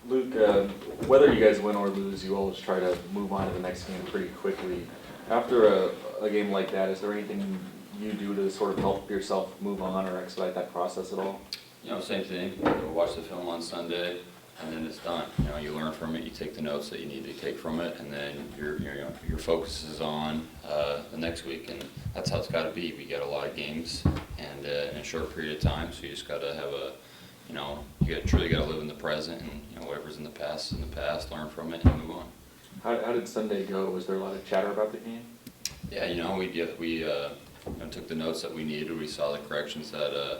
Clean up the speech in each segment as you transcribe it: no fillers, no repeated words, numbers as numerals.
Luke, whether you guys win or lose, you always try to move on to the next game pretty quickly. After a game like that, is there anything you do to sort of help yourself move on or expedite that process at all? Same thing. You watch the film on Sunday, and then it's done. You learn from it. You take the notes that you need to take from it, and then your focus is on the next week, and that's how it's got to be. We got a lot of games, and in a short period of time, so you just got to have you truly got to live in the present, and whatever's in the past is in the past. Learn from it and move on. How did Sunday go? Was there a lot of chatter about the game? Yeah, we took the notes that we needed. We saw the corrections that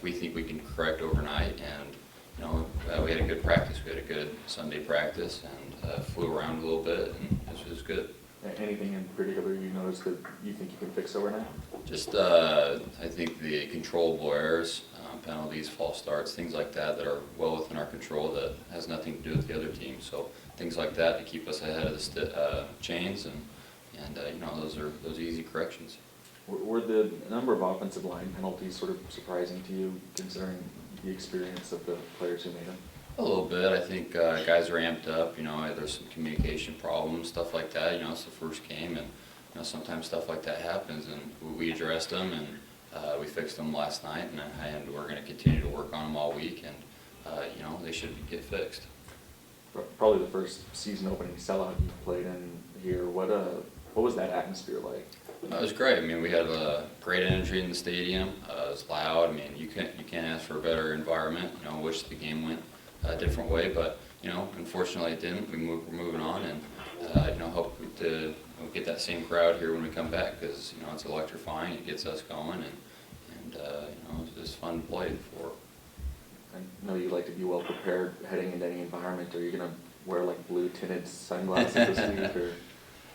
we think we can correct overnight, and we had a good practice. We had a good Sunday practice, and flew around a little bit, and it was good. Anything in particular you noticed that you think you can fix overnight? Just I think the controllable errors, penalties, false starts, things like that are well within our control that has nothing to do with the other team. So things like that to keep us ahead of the chains, and those are easy corrections. Were the number of offensive line penalties sort of surprising to you, considering the experience of the players who made them? A little bit. I think guys are amped up. There's some communication problems, stuff like that. It's the first game, and sometimes stuff like that happens, and we addressed them, and we fixed them last night, and we're going to continue to work on them all week, and they should get fixed. Probably the first season opening sellout you played in here. What was that atmosphere like? It was great. We had a great energy in the stadium. It was loud. You can't ask for a better environment. Wish the game went a different way, but unfortunately it didn't. We're moving on, and hope to get that same crowd here when we come back, because it's electrifying. It gets us going, and it's just fun to play for. I know you like to be well prepared heading into any environment. Are you going to wear like blue tinted sunglasses this week, or?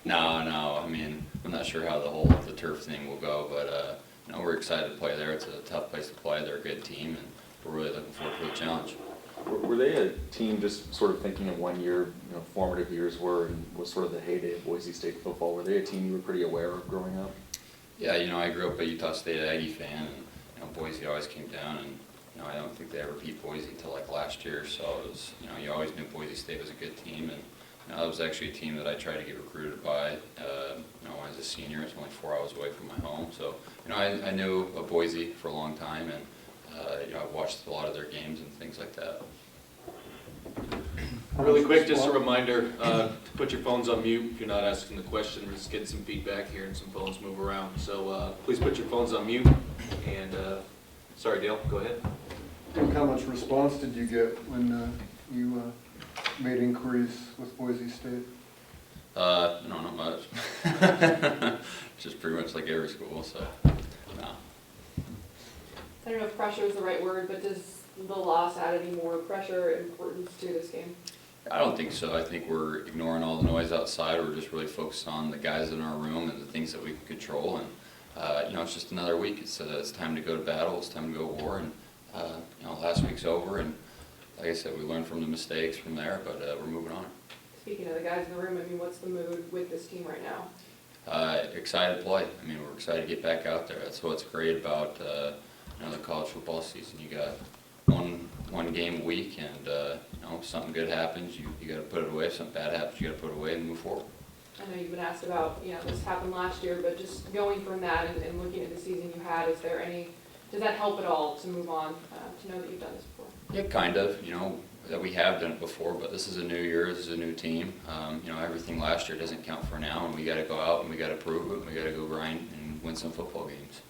No. I'm not sure how the turf thing will go, but we're excited to play there. It's a tough place to play. They're a good team, and we're really looking forward to the challenge. Were they a team just sort of thinking of one year, formative years were, and was sort of the heyday of Boise State football? Were they a team you were pretty aware of growing up? Yeah, I grew up a Utah State Aggie fan, and Boise always came down, and I don't think they ever beat Boise until like last year. So it was, you always knew Boise State was a good team, and it was actually a team that I tried to get recruited by. When I was a senior, it's only 4 hours away from my home, so I knew of Boise for a long time, and I've watched a lot of their games and things like that. Really quick, just a reminder to put your phones on mute if you're not asking the question. We're just getting some feedback here and some phones move around. So please put your phones on mute. And sorry, Dale, go ahead. How much response did you get when you made inquiries with Boise State? Not much. Just pretty much like every school, so no. I don't know if pressure is the right word, but does the loss add any more pressure and importance to this game? I don't think so. I think we're ignoring all the noise outside. We're just really focused on the guys in our room and the things that we can control. And it's just another week. It's time to go to battle. It's time to go to war. And last week's over. And like I said, we learned from the mistakes from there, but we're moving on. Speaking of the guys in the room, what's the mood with this team right now? Excited to play. We're excited to get back out there. That's what's great about the college football season. You got one game a week, and if something good happens, you got to put it away. If something bad happens, you got to put it away and move forward. I know you've been asked about this happened last year, but just going from that and looking at the season you had, does that help at all to move on, to know that you've done this before? Yeah, kind of. That we have done it before, but this is a new year. This is a new team. Everything last year doesn't count for now, and we got to go out and we got to prove it. And we got to go grind and win some football games.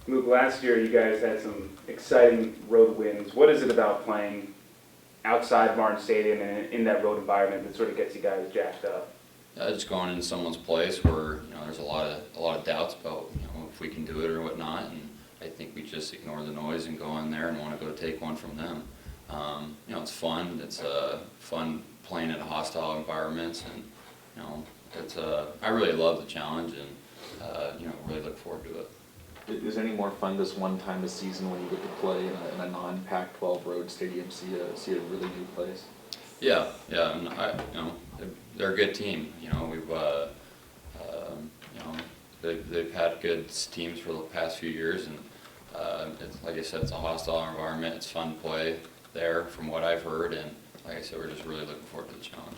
Luke, last year you guys had some exciting road wins. What is it about playing outside Martin Stadium and in that road environment that sort of gets you guys jacked up? Just going in someone's place where there's a lot of doubts about if we can do it or whatnot, and I think we just ignore the noise and go in there and want to go take one from them. It's fun. It's fun playing in hostile environments, and I really love the challenge, and really look forward to it. Is any more fun this one time this season when you get to play in a non-Pac-12 road stadium, see a really new place? Yeah, and they're a good team. They've had good teams for the past few years, and like I said, it's a hostile environment. It's fun to play. there from what I've heard, and like I said, we're just really looking forward to the challenge.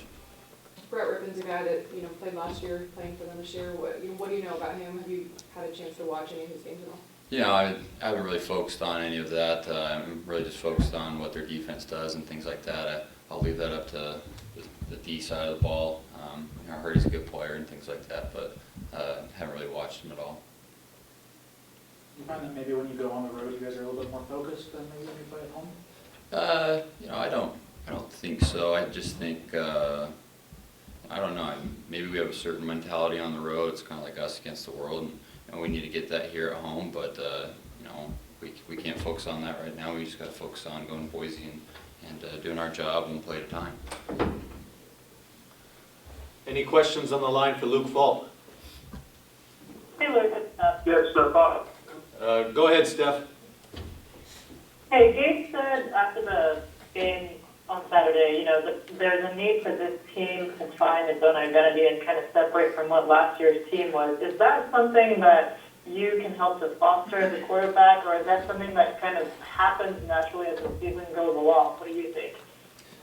Brett Rippon's a guy that, played last year, playing for them this year. What do you know about him? Have you had a chance to watch any of his games at all? Yeah, I haven't really focused on any of that. I'm really just focused on what their defense does and things like that. I'll leave that up to the D side of the ball. I heard he's a good player and things like that, but haven't really watched him at all. You find that maybe when you go on the road, you guys are a little bit more focused than maybe when you play at home? I don't think so. I just think, I don't know, maybe we have a certain mentality on the road. It's kind of like us against the world, and we need to get that here at home, but, we can't focus on that right now. We just got to focus on going to Boise and doing our job one play at a time. Any questions on the line for Luke Falk? Hey, Luke. Yes, Bob. Go ahead, Steph. Hey, Gabe said after the game on Saturday, that there's a need for this team to find its own identity and kind of separate from what last year's team was. Is that something that you can help to foster as a quarterback, or is that something that kind of happens naturally as the season goes along? What do you think?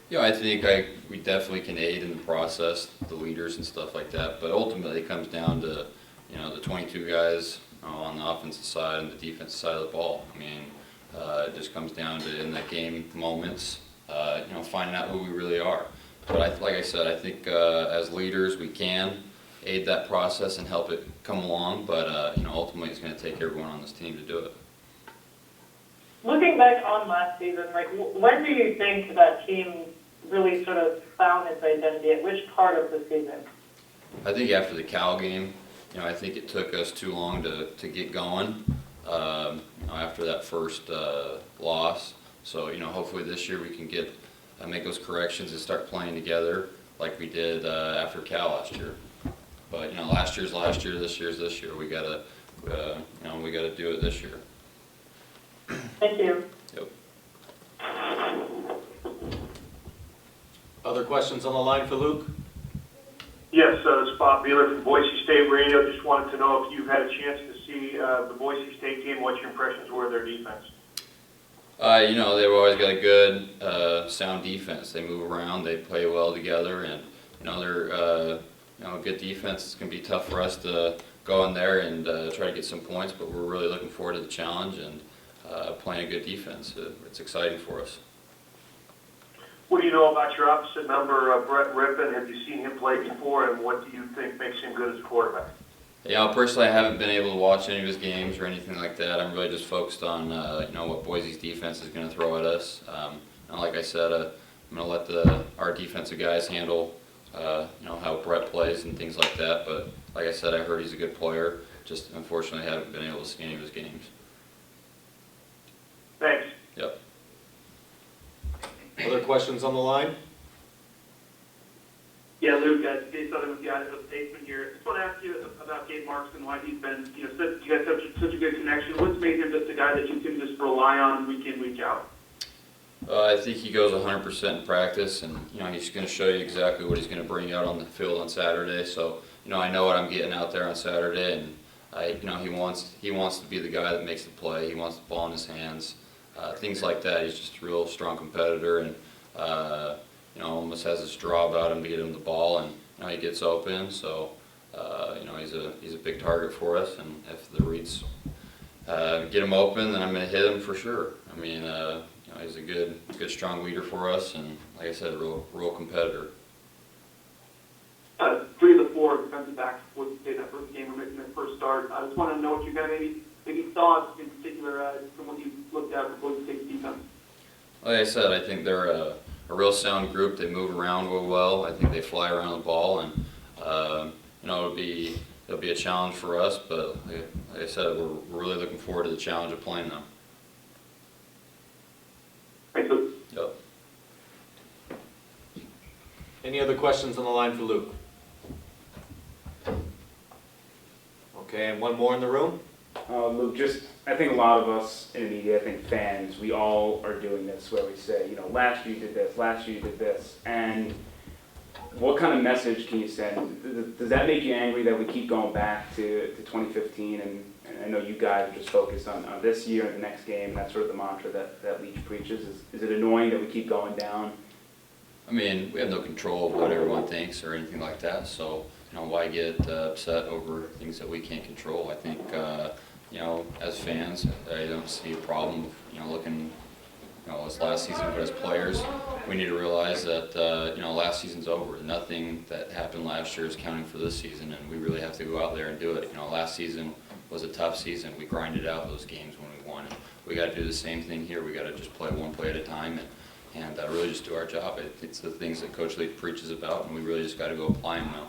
Yeah, I think we definitely can aid in the process, the leaders and stuff like that, but ultimately it comes down to, the 22 guys on the offensive side and the defensive side of the ball. I mean, it just comes down to in the game moments, finding out who we really are. But like I said, I think as leaders we can aid that process and help it come along, but ultimately it's going to take everyone on this team to do it. Looking back on last season, when do you think that team really sort of found its identity? At which part of the season? I think after the Cal game, I think it took us too long to get going after that first loss. So, hopefully this year we can make those corrections and start playing together like we did after Cal last year. But, last year's last year, this year's this year. We gotta do it this year. Thank you. Yep. Other questions on the line for Luke? Yes, this is Bob Beeler from Boise State Radio. Just wanted to know if you've had a chance to see the Boise State game, what your impressions were of their defense. They've always got a good, sound defense. They move around, they play well together, and they're good defense. It's going to be tough for us to go in there and try to get some points, but we're really looking forward to the challenge and playing a good defense. It's exciting for us. What do you know about your opposite number, Brett Rippon? Have you seen him play before, and what do you think makes him good as a quarterback? Personally, I haven't been able to watch any of his games or anything like that. I'm really just focused on what Boise's defense is going to throw at us. And like I said, I'm going to let our defensive guys handle how Brett plays and things like that. But like I said, I heard he's a good player. Just unfortunately, haven't been able to see any of his games. Thanks. Yep. Other questions on the line? Yeah, Luke, Dave Southern with the Idaho Statesman here. Just want to ask you about Gabe Marks and why he's been, you guys have such a good connection. What's made him just a guy that you can just rely on week in, week out? I think he goes 100% in practice, and he's going to show you exactly what he's going to bring out on the field on Saturday. So I know what I'm getting out there on Saturday, and he wants to be the guy that makes the play. He wants the ball in his hands, things like that. He's just a real strong competitor, and almost has this draw about him to get him the ball, and he gets open. So he's a big target for us, and if the reads get him open, then I'm going to hit him for sure. I mean, he's a good strong leader for us, and like I said, a real competitor. 3 of the 4 defensive backs would say that first game or making their first start. I just want to know what you got maybe thoughts in particular from what you looked at for Boise State's defense. Like I said, I think they're a real sound group. They move around real well. I think they fly around the ball, and it'll be a challenge for us. But like I said, we're really looking forward to the challenge of playing them. Thanks, Luke. Yep. Any other questions on the line for Luke? Okay, and one more in the room? Luke, I think a lot of us in the media, I think fans, we all are doing this where we say, last year you did this, and what kind of message can you send? Does that make you angry that we keep going back to 2015? And I know you guys are just focused on this year and the next game, and that's sort of the mantra that Leach preaches. Is it annoying that we keep going down? I mean, we have no control of what everyone thinks or anything like that, so, you know, why get upset over things that we can't control? I think, you know, as fans, I don't see a problem, you know, looking, you know, as last season, but as players, we need to realize that, you know, last season's over. Nothing that happened last year is counting for this season, and we really have to go out there and do it. You know, last season was a tough season. We grinded out those games when we won. We got to do the same thing here. We got to just play one play at a time and really just do our job. It's the things that Coach Leach preaches about, and we really just got to go apply them now.